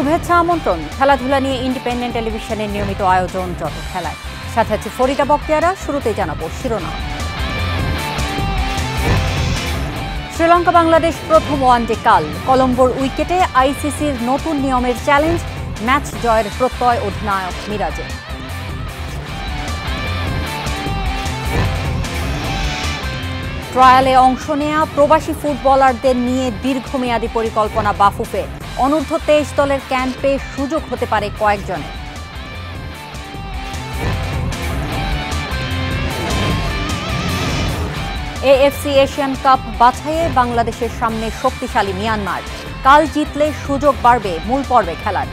শুভেচ্ছা আমন্ত্রণ। খেলাধুলা নিয়ে ইন্ডিপেন্ডেন্ট টেলিভিশনের নিয়মিত আয়োজন যত খেলায়, সাথে আছে ফরিদা বক্তিয়ারা। শুরুতেই জানাবো শিরোনাম। শ্রীলঙ্কা বাংলাদেশ প্রথম ওয়ানডে কাল। কলম্বোর উইকেটে আইসিসির নতুন নিয়মের চ্যালেঞ্জ, ম্যাচ জয়ের প্রত্যয় অধিনায়ক মিরাজের। ট্রায়ালে অংশ নেয়া প্রবাসী ফুটবলারদের নিয়ে দীর্ঘমেয়াদী পরিকল্পনা বাফুফে। অনূর্ধ্ব 23 দলের ক্যাম্পে সুযোগ হতে পারে কয়েকজনের। এএফসি এশিয়ান কাপ বাছাইয়ে বাংলাদেশের সামনে শক্তিশালী মিয়ানমার। কাল জিতলে সুযোগ বাড়বে মূল পর্বে খেলার।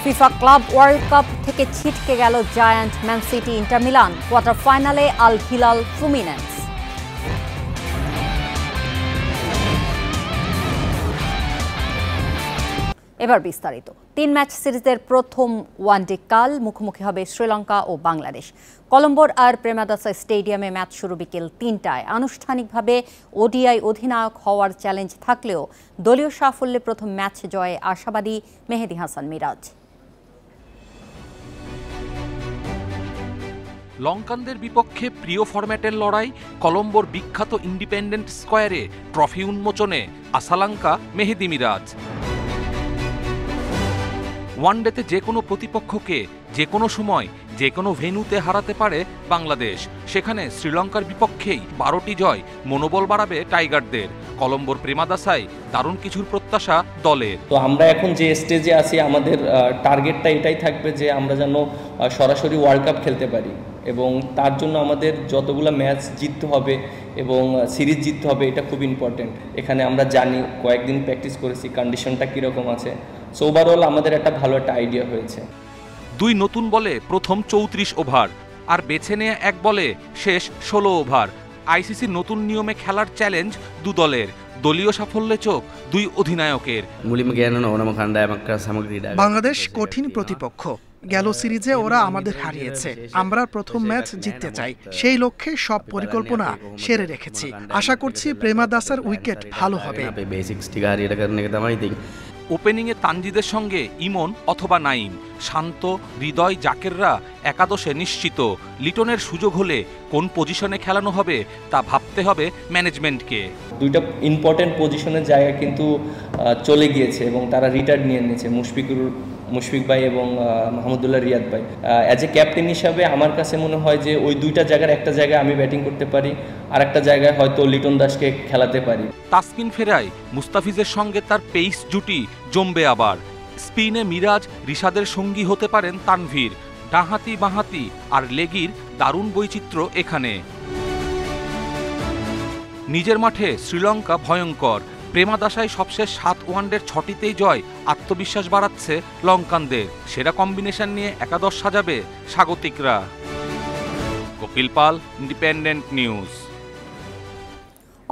ফিফা ক্লাব ওয়ার্ল্ড কাপ থেকে ছিটকে গেল giant man city inter Milan. Quarter ফাইনালে আল হিলাল ফ্লুমিনেন্স। এবার বিস্তারিত। 3 ম্যাচ সিরিজের প্রথম ওয়ানডে কাল মুখোমুখি হবে শ্রীলঙ্কা ও বাংলাদেশ। কলম্বোর আর প্রেমাদাসা স্টেডিয়ামে ম্যাচ শুরু বিকেল 3টায়। আনুষ্ঠানিকভাবে ওডিআই অধিনায়ক হওয়ার চ্যালেঞ্জ থাকলেও দলীয় সাফল্যে প্রথম ম্যাচ জয়ে আশাবাদী মেহেদী হাসান মিরাজ। লঙ্কানদের বিপক্ষে প্রিয় ফরম্যাটের লড়াই। কলম্বোর বিখ্যাত ইন্ডিপেন্ডেন্ট স্কোয়ারে ট্রফি উন্মোচনে আসালাঙ্কা মেহেদী মিরাজ। ওয়ানডেতে যে কোনো প্রতিপক্ষকে যে কোনো সময় যে কোনো ভেন্যুতে হারাতে পারে বাংলাদেশ। সেখানে শ্রীলঙ্কার বিপক্ষেই 12টি জয় মনোবল বাড়াবে টাইগারদের। কলম্বোর প্রেমাদাসায় দারুণ কিছুর প্রত্যাশা দলের। তো আমরা এখন যে স্টেজে আছি, আমাদের টার্গেটটা এটাই থাকবে যে আমরা যেন সরাসরি ওয়ার্ল্ড কাপ খেলতে পারি, এবং তার জন্য আমাদের যতগুলো ম্যাচ জিততে হবে এবং সিরিজ জিততে হবে, এটা খুব ইম্পর্টেন্ট। এখানে আমরা জানি, কয়েকদিন প্র্যাকটিস করেছি কন্ডিশনটা কীরকম আছে। সো ওভারঅল আমাদের একটা ভালো একটা আইডিয়া হয়েছে। 2 নতুন বলে প্রথম 34 ওভার, আর বেছে নেয়া 1 বলে শেষ 16 ওভার। আইসিসির নতুন নিয়মে খেলার চ্যালেঞ্জ দলের। দলীয় সাফল্যে চোখ 2 অধিনায়কের। বাংলাদেশ কঠিন প্রতিপক্ষ। গেল সিরিজে ওরা আমাদের হারিয়েছে। আমরা প্রথম ম্যাচ জিততে চাই, সেই লক্ষ্যে সব পরিকল্পনা সেরে রেখেছি। আশা করছি প্রেমাদাসার উইকেট ভালো হবে। ওপেনিংয়ে তানজিদের সঙ্গে ইমন অথবা নাইম। শান্ত, হৃদয়, জাকেররা একাদশে নিশ্চিত। লিটনের সুযোগ হলে কোন পজিশনে খেলানো হবে তা ভাবতে হবে ম্যানেজমেন্টকে। 2টা ইম্পর্টেন্ট পজিশনের জায়গা কিন্তু চলে গিয়েছে এবং তারা রিটায়ার্ড নিয়ে নিয়েছে, মুশফিক ভাই এবং মাহমুদুল্লাহ রিয়াদ ভাই। অ্যাজ এ ক্যাপ্টেন হিসাবে আমার কাছে মনে হয় যে ওই 2টা জায়গার একটা জায়গায় আমি ব্যাটিং করতে পারি, আর একটা জায়গায় হয়তো লিটন দাসকে খেলাতে পারি। তাসকিন ফেরায় মুস্তাফিজের সঙ্গে তার পেস জুটি জমবে আবার। স্পিনে মিরাজ, রিশাদের সঙ্গী হতে পারেন তানভীর। ডাহাতি, বাঁহাতি আর লেগির দারুণ বৈচিত্র্য এখানে। নিজের মাঠে শ্রীলঙ্কা ভয়ঙ্কর। প্রেমাদাসায় সবশেষ 7 ওয়ানডের 6টিতেই জয় আত্মবিশ্বাস বাড়াচ্ছে লঙ্কানদের। সেরা কম্বিনেশন নিয়ে একাদশ সাজাবে স্বাগতিকরা। Kapil Pal, independent news.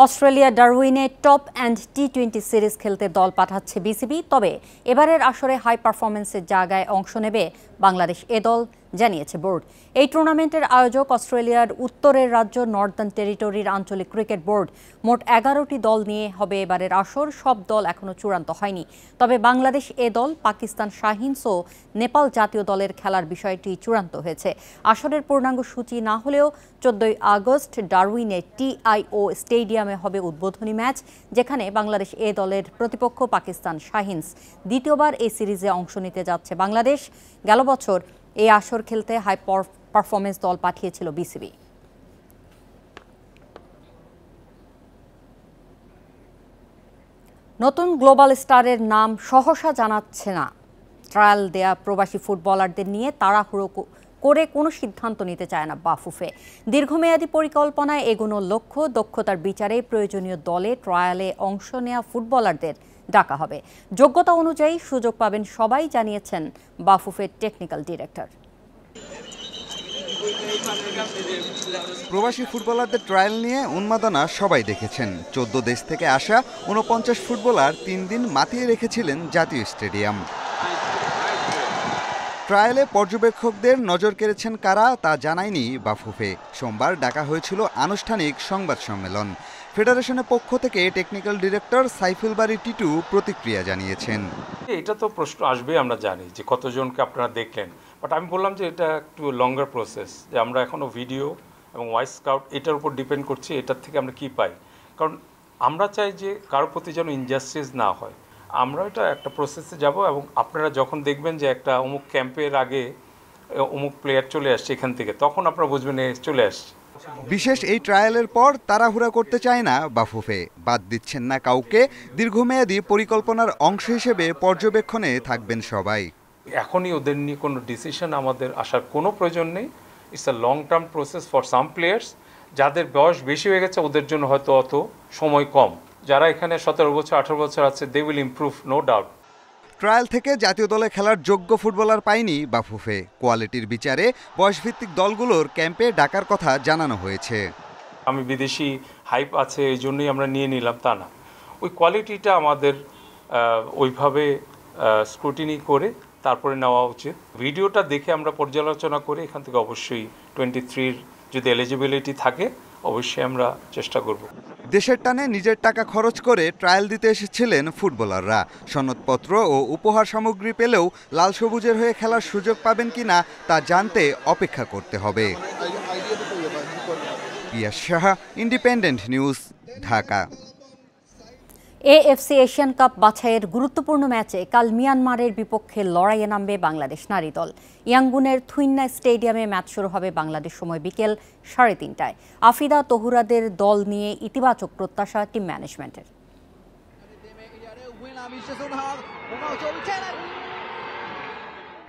Australia ডারউইনে টপ অ্যান্ড টি20 সিরিজ খেলতে দল পাঠাচ্ছে বিসিবি। তবে এবারের আসরে হাই পারফরমেন্সের জায়গায় অংশ নেবে বাংলাদেশ এ দল, জানিয়েছে বোর্ড। এই টুর্নামেন্টের আয়োজক অস্ট্রেলিয়ার উত্তরের রাজ্য নর্দার্ন টেরিটরির আঞ্চলিক ক্রিকেট বোর্ড। মোট 11টি দল নিয়ে হবে এবারের আসর। সব দল এখনও চূড়ান্ত হয়নি। তবে বাংলাদেশ এ দল, পাকিস্তান শাহিনস ও নেপাল জাতীয় দলের খেলার বিষয়টি চূড়ান্ত হয়েছে। আসরের পূর্ণাঙ্গ সূচি না হলেও 14 আগস্ট ডারউইনে টিআইও স্টেডিয়ামে হবে উদ্বোধনী ম্যাচ, যেখানে বাংলাদেশ এ দলের প্রতিপক্ষ পাকিস্তান শাহিনস। দ্বিতীয়বার এই সিরিজে অংশ নিতে যাচ্ছে বাংলাদেশ। গেল বছর এই আসর খেলতে হাই পারফরমেন্স দল পাঠিয়েছিল বিসিবি। নতুন গ্লোবাল স্টারের নাম সহসা জানাচ্ছে না। ট্রায়াল দেয়া প্রবাসী ফুটবলারদের নিয়ে তাড়াহুড়ো করে কোনো সিদ্ধান্ত নিতে চায় না বাফুফে। দীর্ঘমেয়াদী পরিকল্পনায় এগোনোর লক্ষ্য, দক্ষতার বিচারে প্রয়োজনীয় দলে ট্রায়ালে অংশ নেওয়া ফুটবলারদের ডাকা হবে। যোগ্যতা অনুযায়ী সুযোগ পাবেন সবাই, জানিয়েছেন বাফুফের টেকনিক্যাল ডিরেক্টর। প্রবাসী ফুটবলারদের ট্রায়াল নিয়ে উন্মাদনা সবাই দেখেছেন। 14 দেশ থেকে আসা 49 ফুটবলার 3 দিন মাতিয়ে রেখেছিলেন জাতীয় স্টেডিয়াম। ট্রায়ালে পর্যবেক্ষকদের নজর কেড়েছেন কারা তা জানায়নি বাফুফে। সোমবার ডাকা হয়েছিল আনুষ্ঠানিক সংবাদ সম্মেলন। ফেডারেশনের পক্ষ থেকে টেকনিক্যাল ডিরেক্টর সাইফুল বারী টিটু প্রতিক্রিয়া জানিয়েছেন। এটা তো প্রশ্ন আসবে, আমরা জানি যে কতজনকে আপনারা দেখলেন, বাট আমি বললাম যে এটা একটু লঙ্গার প্রসেস, যে আমরা এখনও ভিডিও এবং ভয়েস স্কাউট এটার উপর ডিপেন্ড করছি, এটার থেকে আমরা কি পাই। কারণ আমরা চাই যে কারোর প্রতি যেন ইনজাস্টিস না হয়। আমরা এটা একটা প্রসেসে যাব এবং আপনারা যখন দেখবেন যে একটা অমুক ক্যাম্পের আগে অমুক প্লেয়ার চলে আসছে এখান থেকে, তখন আপনারা বুঝবেন চলে আসছে। বিশেষ এই ট্রায়ালের পর তাড়াহুড়া করতে চায় না বাফুফে, বাদ দিচ্ছেন না কাউকে। দীর্ঘমেয়াদী পরিকল্পনার অংশ হিসেবে পর্যবেক্ষণে থাকবেন সবাই। এখনই ওদের নিয়ে কোনো ডিসিশন আমাদের আসার কোনো প্রয়োজন নেই। It's a long term process for some players. যাদের বয়স বেশি হয়ে গেছে ওদের জন্য হয়তো অত সময় কম। যারা এখানে 17 বছর 18 বছর আছে, they will improve, no doubt. Trial থেকে জাতীয় দলে খেলার যোগ্য ফুটবলার পায়নি বাফুফে। কোয়ালিটির বিচারে বয়সভিত্তিক দলগুলোর ক্যাম্পে ডাকার কথা জানানো হয়েছে। আমি বিদেশি হাইপ আছে এই জন্যই আমরা নিয়ে নিলাম তা না, ওই কোয়ালিটিটা আমাদের ওইভাবে স্ক্রুটিনি করে তারপরে নেওয়া উচিত। ভিডিওটা দেখে আমরা পর্যালোচনা করে এখান থেকে অবশ্যই 23-র যদি এলিজিবিলিটি থাকে অবশ্যই আমরা চেষ্টা করব। দেশের টানে নিজের টাকা খরচ করে ট্রায়াল দিতে এসেছিলেন ফুটবলাররা। সনদপত্র ও উপহার সামগ্রী পেলেও লাল সবুজের হয়ে খেলার সুযোগ পাবেন কিনা তা জানতে অপেক্ষা করতে হবে। Piyas Saha, independent news, Dhaka. AFC Asian cup বাছাইয়ের গুরুত্বপূর্ণ ম্যাচে কাল মিয়ানমারের বিপক্ষে লড়াইয়ে নামবে বাংলাদেশ নারী দল। ইয়াঙ্গুনের থুইন্না স্টেডিয়ামে ম্যাচ শুরু হবে বাংলাদেশ সময় বিকেল 3:30টায়। আফিদা তহুরাদের দল নিয়ে ইতিবাচক প্রত্যাশা টিম ম্যানেজমেন্টের।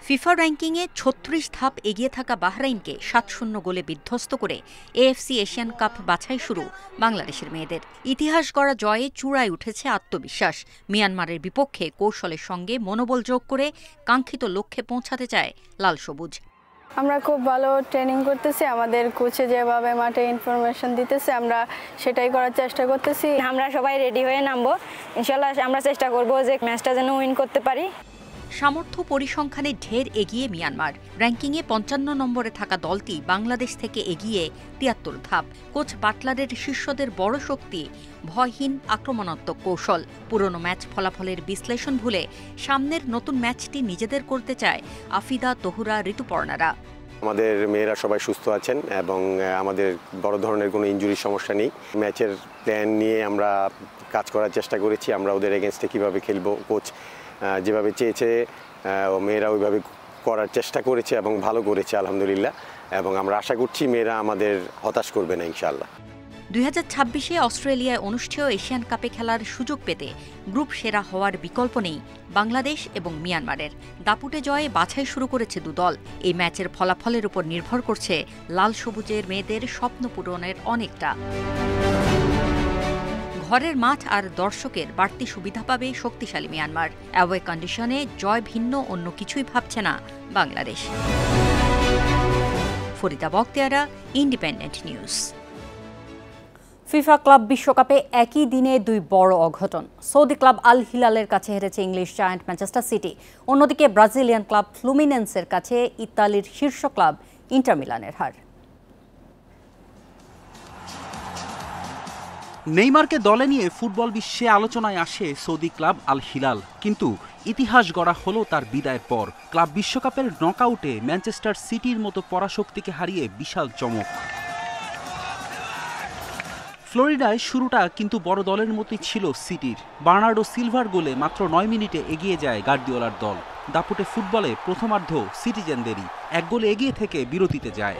ফিফা র্যাঙ্কিংয়ে 36 ধাপ এগিয়ে থাকা বাহরাইনকে 7-0 গোলে বিধ্বস্ত করে এএফসি এশিয়ান কাপ বাছাই শুরু বাংলাদেশের মেয়েদের। ইতিহাস গড়া জয়ে চূড়ায় উঠেছে আত্মবিশ্বাস। মিয়ানমারের বিপক্ষে কৌশলের সঙ্গে মনোবল যোগ করে কাঙ্ক্ষিত লক্ষ্যে পৌঁছাতে চায় লাল সবুজ। আমরা খুব ভালো ট্রেনিং করতেছি, আমাদের কোচে যেভাবে মাঠে ইনফরমেশন দিতেছে আমরা সেটাই করার চেষ্টা করতেছি। আমরা সবাই রেডি হয়ে নামবো, ইনশাল্লাহ আমরা চেষ্টা করব যে ম্যাচটা যেন উইন করতে পারি। সামর্থ্য পরিসংখ্যানে ঢের এগিয়ে মিয়ানমার। র্যাঙ্কিংয়ে 55 নম্বরে থাকা দলটি বাংলাদেশ থেকে এগিয়ে 73 ধাপ। কোচ বাটলারের শিষ্যদের বড় শক্তি ভয়হীন আক্রমণাত্মক কৌশল। পুরনো ম্যাচ ফলাফলের বিশ্লেষণ ভুলে সামনের নতুন ম্যাচটি নিজেদের করতে চায় আফিদা, তহুরা, ঋতুপর্ণারা। আমাদের মেয়েরা সবাই সুস্থ আছেন এবং আমাদের বড় ধরনের কোনো ইনজুরির সমস্যা নেই। ম্যাচের প্ল্যান নিয়ে আমরা কাজ করার চেষ্টা করেছি। আমরা ওদের এগেনস্টে কীভাবে খেলবো, কোচ যেভাবে চেয়েছে মেয়েরা ওইভাবে করার চেষ্টা করেছে এবং ভালো করেছে আলহামদুলিল্লাহ। এবং আমরা আশা করছি মেয়েরা আমাদের হতাশ করবে না ইনশাআল্লাহ। 2026-এ অস্ট্রেলিয়ায় অনুষ্ঠেয় এশিয়ান কাপে খেলার সুযোগ পেতে গ্রুপ সেরা হওয়ার বিকল্প নেই বাংলাদেশ এবং মিয়ানমারের। দাপুটে জয়ে বাছাই শুরু করেছে দুদল। এই ম্যাচের ফলাফলের উপর নির্ভর করছে লাল সবুজের মেয়েদের স্বপ্ন পূরণের অনেকটা। ঘরের মাঠ আর দর্শকের বাড়তি সুবিধা পাবে শক্তিশালী মিয়ানমার। অ্যাওয়ে কন্ডিশনে জয় ভিন্ন অন্য কিছুই ভাবছে না Bangladesh. Farida Bakhtiara, independent news. FIFA club বিশ্বকাপে একই দিনে দুই বড় অঘটন। সৌদি ক্লাব আল হিলালের কাছে হেরেছে ইংলিশ জায়ান্ট ম্যানচেস্টার সিটি। অন্যদিকে ব্রাজিলিয়ান ক্লাব ফ্লুমিনেন্সের কাছে ইতালির শীর্ষ ক্লাব ইন্টার মিলানের হার। নেইমারকে দলে নিয়ে ফুটবল বিশ্বে আলোচনায় আসে সৌদি ক্লাব আল হিলাল, কিন্তু ইতিহাস গড়া হলো তার বিদায়ের পর। ক্লাব বিশ্বকাপের নকআউটে ম্যানচেস্টার সিটির মতো পরাশক্তিকে হারিয়ে বিশাল চমক। ফ্লোরিডায় শুরুটা কিন্তু বড় দলের মতোই ছিল সিটির। বার্নার্ডো সিলভার গোলে মাত্র 9 মিনিটে এগিয়ে যায় গার্দিওলার দল। দাপুটে ফুটবলে প্রথমার্ধ সিটিজেনদেরই, 1 গোলে এগিয়ে থেকে বিরতিতে যায়।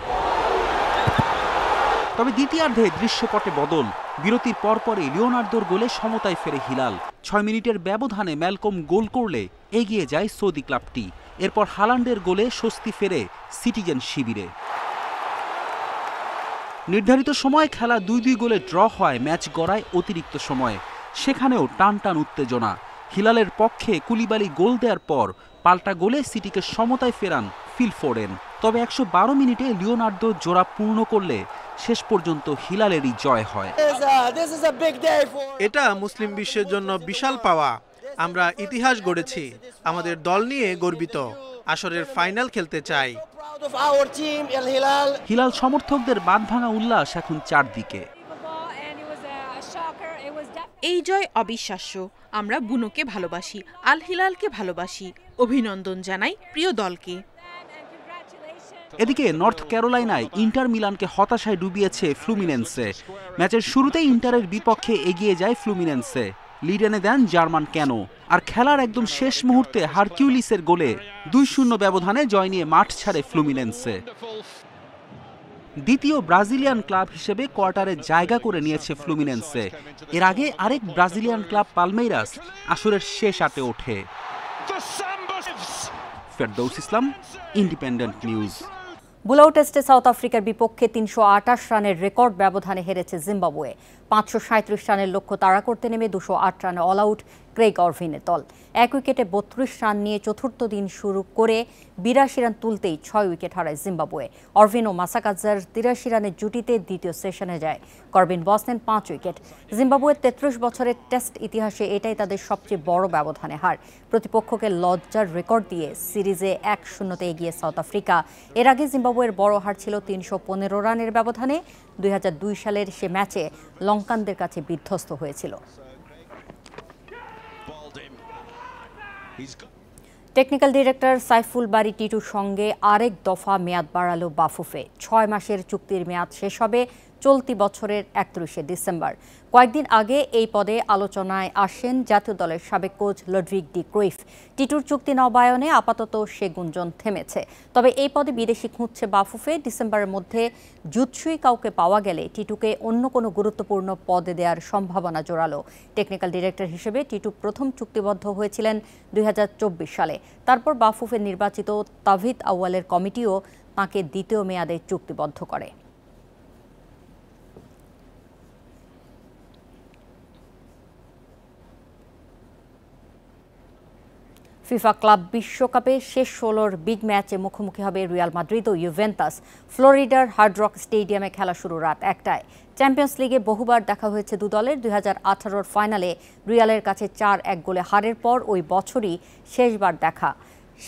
তবে দ্বিতীয়ার্ধে দৃশ্যপটে বদল। বিরতির পরপরই লিওনার্দোর গোলে সমতায় ফেরে হিলাল। 6 মিনিটের ব্যবধানে ম্যালকম গোল করলে এগিয়ে যায় সৌদি ক্লাবটি। এরপর হালান্ডের গোলে স্বস্তি ফেরে সিটিজেন শিবিরে। নির্ধারিত সময়ে খেলা 2-2 গোলে ড্র হয় ম্যাচ গড়ায় অতিরিক্ত সময়ে। সেখানেও টান টান উত্তেজনা। হিলালের পক্ষে কুলিবালি গোল দেওয়ার পর পাল্টা গোলে সিটিকে সমতায় ফেরান ফিল ফোডেন। তবে 112 মিনিটে লিওনার্দো জোড়া পূর্ণ করলে শেষ পর্যন্ত হিলালেরই জয় হয়। এটা মুসলিম বিশ্বের জন্য বিশাল পাওয়া। আমরা ইতিহাস গড়েছি, আমাদের দল নিয়ে গর্বিত। আসরের ফাইনাল খেলতে চাই। হিলাল সমর্থকদের বাঁধভাঙা উল্লাস এখন চারদিকে। এই জয় অবিশ্বাস্য। আমরা বুনোকে ভালোবাসি, আল হিলালকে ভালোবাসি। অভিনন্দন জানাই প্রিয় দলকে। এদিকে নর্থ ক্যারোলাইনায় ইন্টার মিলানকে হতাশায় ডুবিয়েছে ফ্লুমিনেন্সে। ম্যাচের শুরুতেই ইন্টারের বিপক্ষে এগিয়ে যায় ফ্লুমিনেন্সে, লিড এনে দেন জার্মান কেনো। আর খেলার একদম শেষ মুহূর্তে হারকিউলিসের গোলে 2-0 ব্যবধানে জয় নিয়ে মাঠ ছাড়ে ফ্লুমিনেন্সে। দ্বিতীয় ব্রাজিলিয়ান ক্লাব হিসেবে কোয়ার্টারে জায়গা করে নিয়েছে ফ্লুমিনেন্সে। এর আগে আরেক ব্রাজিলিয়ান ক্লাব পালমেইরাস আসরের শেষ 8-এ ওঠে। ফেরদৌস ইসলাম, ইন্ডিপেন্ডেন্ট নিউজ। বুলাও টেস্টে সাউথ আফ্রিকার বিপক্ষে 328 রানের রেকর্ড ব্যবধানে হেরেছে জিম্বাবুয়ে। 537 রানের লক্ষ্য তাড়া করতে নেমে 208 রানে অল আউট ক্রেগ অরভিনের দল। 1 উইকেটে 32 রান নিয়ে চতুর্থ দিন শুরু করে 82 রান তুলতেই 6 উইকেট হারায় জিম্বাবুয়ে। অরভিন ও মাসাকাজার 83 রানের জুটিতে দ্বিতীয় সেশনে যায়। করবিন বস নেন 5 উইকেট। জিম্বাবুয়ের 33 বছরের টেস্ট ইতিহাসে এটাই তাদের সবচেয়ে বড় ব্যবধানে হার। প্রতিপক্ষকে লজ্জার রেকর্ড দিয়ে সিরিজে 1-0 এগিয়ে সাউথ আফ্রিকা। এর আগে জিম্বাবুয়ের বড় হার ছিল 315 রানের ব্যবধানে। 2002 সালের সে ম্যাচে লঙ্কানদের কাছে বিধ্বস্ত হয়েছিল। টেকনিক্যাল ডিরেক্টর সাইফুল বারী টিটুর সঙ্গে আরেক দফা মেয়াদ বাড়ালো বাফুফে। 6 মাসের চুক্তির মেয়াদ শেষ হবে চলতি বছরের 31শে ডিসেম্বর। কয়েকদিন আগে এই পদে আলোচনায় আসেন জাতীয় দলের সাবেক কোচ লুডভিগ ডি ক্রুইফ। টিটুর চুক্তি নবায়নে আপাতত সে গুঞ্জন থেমেছে। তবে এই পদে বিদেশি খুঁজছে বাফুফে। ডিসেম্বরের মধ্যে জুৎসুই কাউকে পাওয়া গেলে টিটুকে অন্য কোনো গুরুত্বপূর্ণ পদে দেওয়ার সম্ভাবনা জোরালো। টেকনিক্যাল ডিরেক্টর হিসেবে টিটু প্রথম চুক্তিবদ্ধ হয়েছিলেন 2024 সালে। তারপর বাফুফে নির্বাচিত তাভিদ আউয়ালের কমিটিও তাঁকে দ্বিতীয় মেয়াদে চুক্তিবদ্ধ করে। ফিফা ক্লাব বিশ্বকাপে শেষ 16র বিগ ম্যাচে মুখোমুখি হবে রিয়াল মাদ্রিদ ও ইউভেন্টাস। ফ্লোরিডার হার্ড রক স্টেডিয়ামে খেলা শুরু রাত 1টায়। চ্যাম্পিয়ন্স লিগে বহুবার দেখা হয়েছে দু দলের। 2018-র ফাইনালে রিয়ালের কাছে 4-1 গোলে হারের পর ওই বছরই শেষবার দেখা।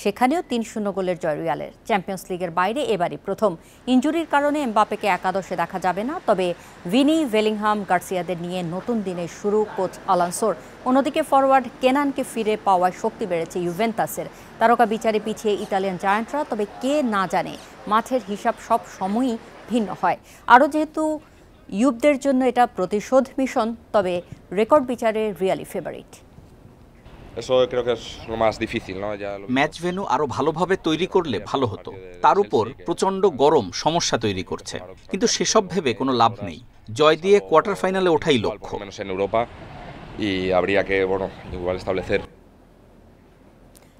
সেখানেও 3-0 গোলের জয় রিয়ালের। চ্যাম্পিয়ন্স লিগের বাইরে এবারই প্রথম। ইনজুরির কারণে এমবাপেকে একাদশে দেখা যাবে না। তবে ভিনি, বেলিংহাম, গার্সিয়াদের নিয়ে নতুন দিনের শুরু কোচ আলানসোর। অন্যদিকে ফরওয়ার্ড কেনানকে ফিরে পাওয়ায় শক্তি বেড়েছে ইউভেন্টাসের। তারকা বিচারে পিছিয়ে ইতালিয়ান জায়ান্টরা। তবে কে না জানে মাঠের হিসাব সব সময়ই ভিন্ন হয়। আরও যেহেতু ইউভদের জন্য এটা প্রতিশোধ মিশন, তবে রেকর্ড বিচারে রিয়ালি ফেভারিট। ম্যাচ ভেন্যু আরো ভালোভাবে তৈরি করলে ভালো হতো। তার উপর প্রচন্ড গরম সমস্যা তৈরি করছে, কিন্তু সেসব ভেবে কোনো লাভ নেই। জয় দিয়ে কোয়ার্টার ফাইনালে ওঠাই লক্ষ্য।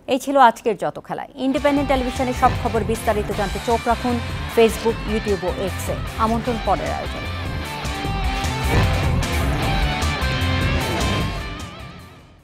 এই ছিল আজকের যত খেলায়। ইন্ডিপেন্ডেন্ট টেলিভিশনের সব খবর বিস্তারিত জানতে চোখ রাখুন ফেসবুক, ইউটিউব ও এক্সে। আমন্ত্রণ পরের আয়োজনে।